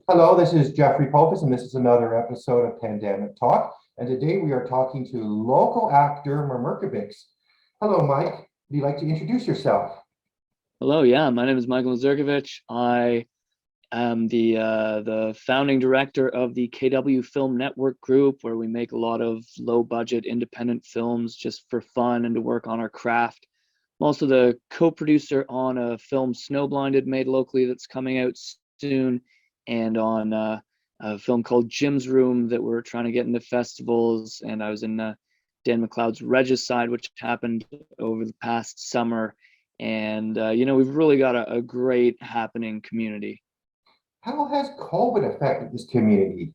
Hello, this is Jeffrey Popus, and this is another episode of Pandemic Talk. And today we are talking to local actor Masurkevitch. Hello, Mike. Would you like to introduce yourself? Hello, yeah, my name is Michael Masurkevitch. I am the founding director of the KW Film Network Group, where we make a lot of low budget independent films just for fun and to work on our craft. I'm also the co-producer on a film Snowblinded made locally that's coming out soon, and on a film called Jim's Room that we're trying to get into festivals. And I was in Dan McLeod's Regicide, which happened over the past summer. And we've really got a great happening community. How has COVID affected this community?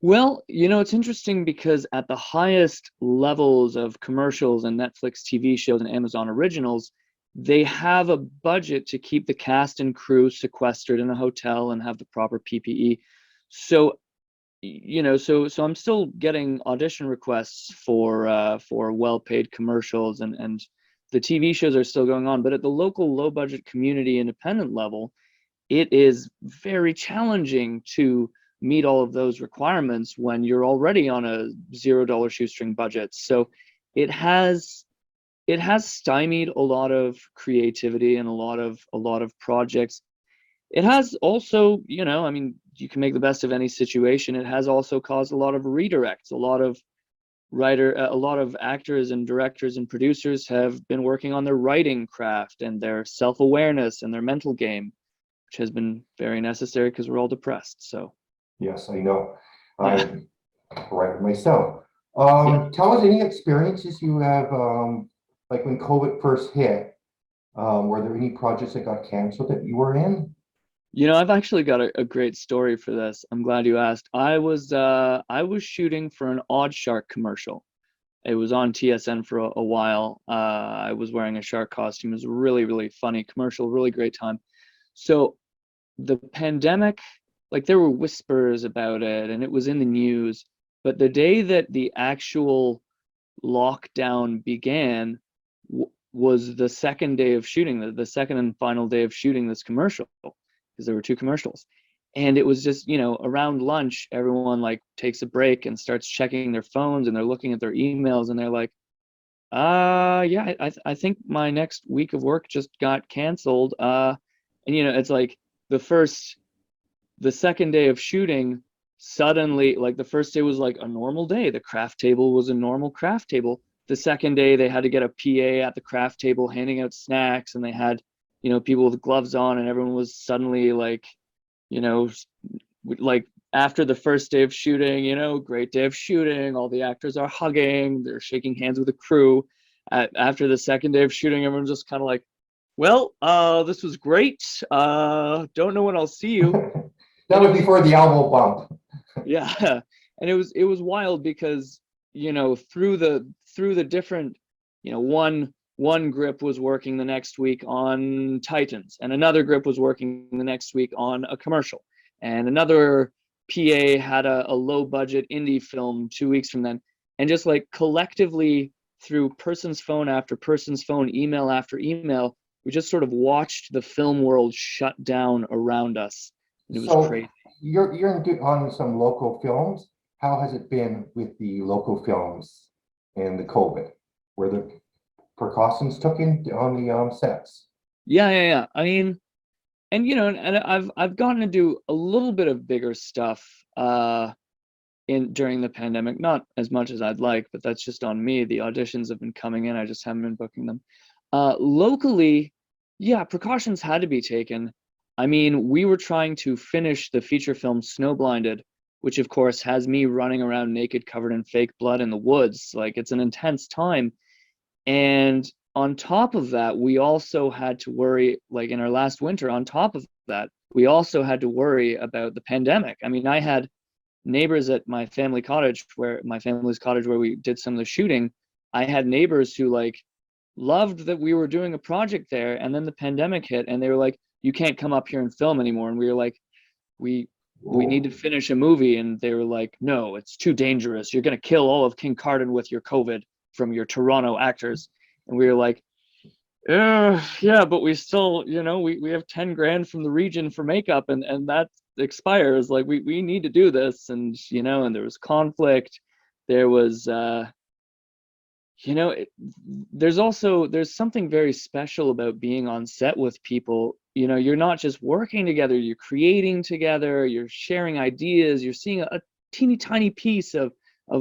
Well, it's interesting because at the highest levels of commercials and Netflix TV shows and Amazon originals, they have a budget to keep the cast and crew sequestered in a hotel and have the proper PPE. So, so I'm still getting audition requests for well-paid commercials, and the TV shows are still going on. But at the local low-budget community independent level, it is very challenging to meet all of those requirements when you're already on a $0 shoestring budget. So it has it has stymied a lot of creativity and a lot of projects. It has also, I mean, you can make the best of any situation. It has also caused a lot of redirects. A lot of actors and directors and producers have been working on their writing craft and their self-awareness and their mental game, which has been very necessary because we're all depressed. So Yes, I know. yeah. I write myself. Yeah. Tell us any experiences you have, like when COVID first hit. Were there any projects that got canceled that you were in? I've actually got a great story for this. I'm glad you asked. I was shooting for an Odd Shark commercial. It was on TSN for a while. I was wearing a shark costume. It was a really, really funny commercial, really great time. So the pandemic, like there were whispers about it and it was in the news, but the day that the actual lockdown began was the second day of shooting, the second and final day of shooting this commercial, because there were two commercials. And it was just, around lunch, everyone like takes a break and starts checking their phones and they're looking at their emails and they're like, yeah, I think my next week of work just got canceled. And it's like the first the second day of shooting, suddenly, like the first day was like a normal day. The craft table was a normal craft table. The second day they had to get a PA at the craft table handing out snacks, and they had, people with gloves on, and everyone was suddenly like, you know, like after the first day of shooting, great day of shooting, all the actors are hugging, they're shaking hands with the crew. After the second day of shooting, everyone's just kind of like, well, this was great. Don't know when I'll see you. That And it was was before the elbow bump. Yeah. And it was wild because, through the different, one grip was working the next week on Titans, and another grip was working the next week on a commercial, and another PA had a low budget indie film 2 weeks from then. And just like collectively, through person's phone after person's phone, email after email, we just sort of watched the film world shut down around us, and it was So crazy. on some local films. How has it been with the local films and the COVID? Were the precautions taken on the sets? Yeah, yeah, yeah. I mean, and I've gotten to do a little bit of bigger stuff in during the pandemic, not as much as I'd like, but that's just on me. The auditions have been coming in, I just haven't been booking them. Locally, yeah, precautions had to be taken. I mean, we were trying to finish the feature film Snowblinded, which of course has me running around naked, covered in fake blood in the woods. Like it's an intense time. And on top of that, we also had to worry, like in our last winter, on top of that, we also had to worry about the pandemic. I mean, I had neighbors at my family's cottage where we did some of the shooting. I had neighbors who like loved that we were doing a project there, and then the pandemic hit and they were like, you can't come up here and film anymore. And we were like, we need to Oh, finish a movie. And they were like, no, it's too dangerous, you're going to kill all of King Carden with your COVID from your Toronto actors. And we were like, Yeah, but we still, we have 10 grand from the region for makeup, and that expires. Like we need to do this, and there was conflict. There was you know it, there's something very special about being on set with people. You're not just working together, you're creating together, you're sharing ideas, you're seeing a teeny tiny piece of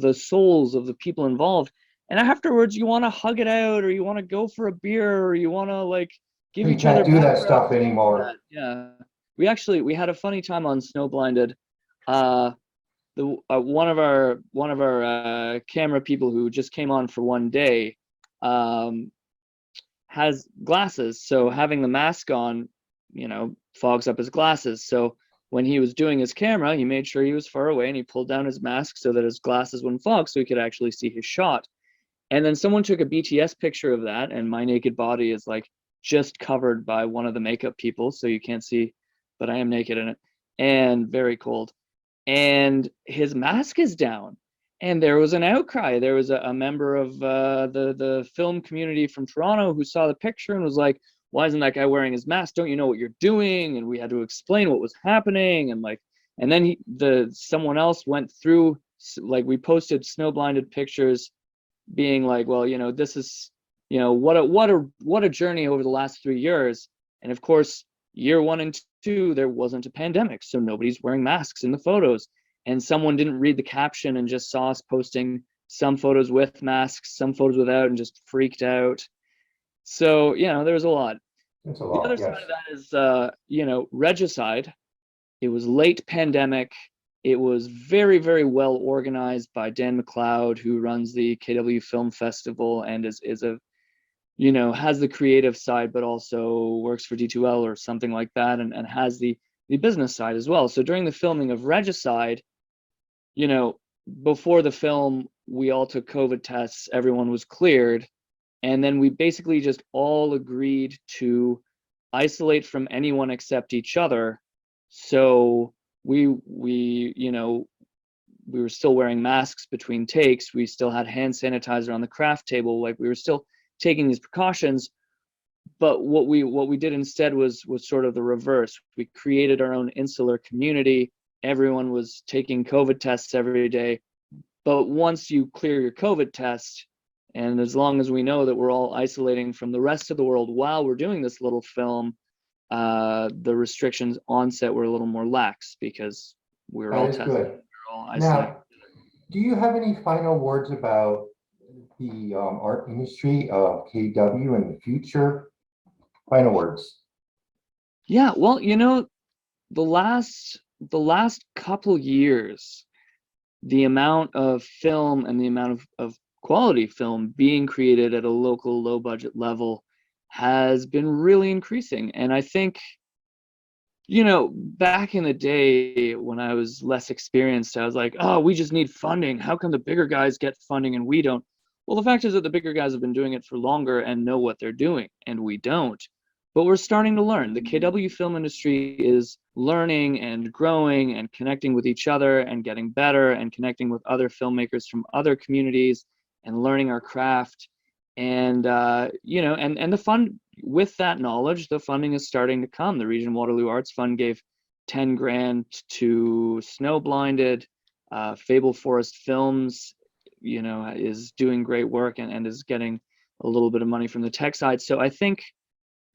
the souls of the people involved, and afterwards you want to hug it out, or you want to go for a beer, or you want to like give We each can't other do that back stuff rubs and all anymore. that. Yeah, we had a funny time on Snow Blinded. uh the one of our camera people who just came on for one day um has glasses, so having the mask on fogs up his glasses. So when he was doing his camera, he made sure he was far away, and he pulled down his mask so that his glasses wouldn't fog, so he could actually see his shot. And then someone took a BTS picture of that, and my naked body is like just covered by one of the makeup people, so you can't see, but I am naked in it and very cold. And his mask is down. And there was an outcry. There was a member of the film community from Toronto who saw the picture and was like, "Why isn't that guy wearing his mask? Don't you know what you're doing?" And we had to explain what was happening. And then someone else went through, like, we posted snow blinded pictures, being like, "Well, this is, what a journey over the last 3 years." And of course, year one and two, there wasn't a pandemic, so nobody's wearing masks in the photos. And someone didn't read the caption and just saw us posting some photos with masks, some photos without, and just freaked out. So, there was a lot. It's a The lot, other side yes. of that is, regicide. It was late pandemic. It was very, very well organized by Dan McLeod, who runs the KW Film Festival and is a, has the creative side, but also works for D2L or something like that, and has the business side as well. So during the filming of Regicide, you know, before the film, we all took COVID tests, everyone was cleared, and then we basically just all agreed to isolate from anyone except each other. So we were still wearing masks between takes. We still had hand sanitizer on the craft table. Like, we were still taking these precautions. But what we did instead was sort of the reverse. We created our own insular community. Everyone was taking COVID tests every day. But once you clear your COVID test, and as long as we know that we're all isolating from the rest of the world while we're doing this little film, the restrictions on set were a little more lax because we were That all is tested, good. we were all isolating. Now, do you have any final words about the art industry of KW in the future? Final words. Yeah, well, the last couple years, the amount of film and the amount of quality film being created at a local low budget level has been really increasing. And I think, back in the day when I was less experienced, I was like, "Oh, we just need funding. How come the bigger guys get funding and we don't?" Well, the fact is that the bigger guys have been doing it for longer and know what they're doing, and we don't. But we're starting to learn. The KW film industry is learning and growing and connecting with each other and getting better and connecting with other filmmakers from other communities and learning our craft. And and the fund, with that knowledge, the funding is starting to come. The Region Waterloo Arts Fund gave 10 grand to Snow Blinded. Fable Forest Films, is doing great work and is getting a little bit of money from the tech side. So I think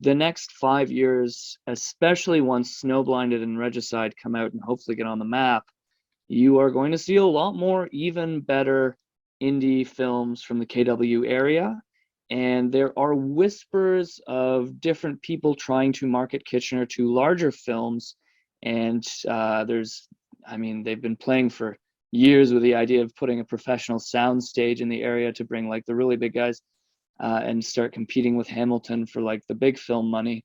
the next 5 years, especially once Snow Blinded and Regicide come out and hopefully get on the map, you are going to see a lot more even better indie films from the KW area. And there are whispers of different people trying to market Kitchener to larger films. And they've been playing for years with the idea of putting a professional sound stage in the area to bring like the really big guys and start competing with Hamilton for like the big film money.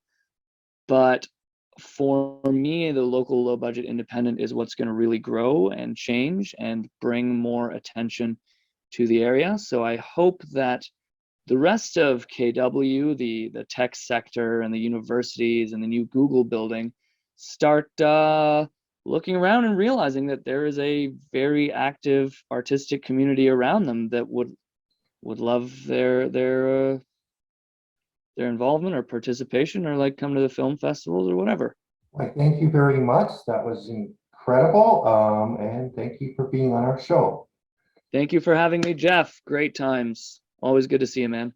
But for me, the local low budget independent is what's going to really grow and change and bring more attention to the area. So I hope that the rest of KW, the tech sector and the universities and the new Google building, start looking around and realizing that there is a very active artistic community around them that would love their their involvement or participation, or like come to the film festivals or whatever. Well, thank you very much. That was incredible. And thank you for being on our show. Thank you for having me, Jeff. Great times. Always good to see you, man.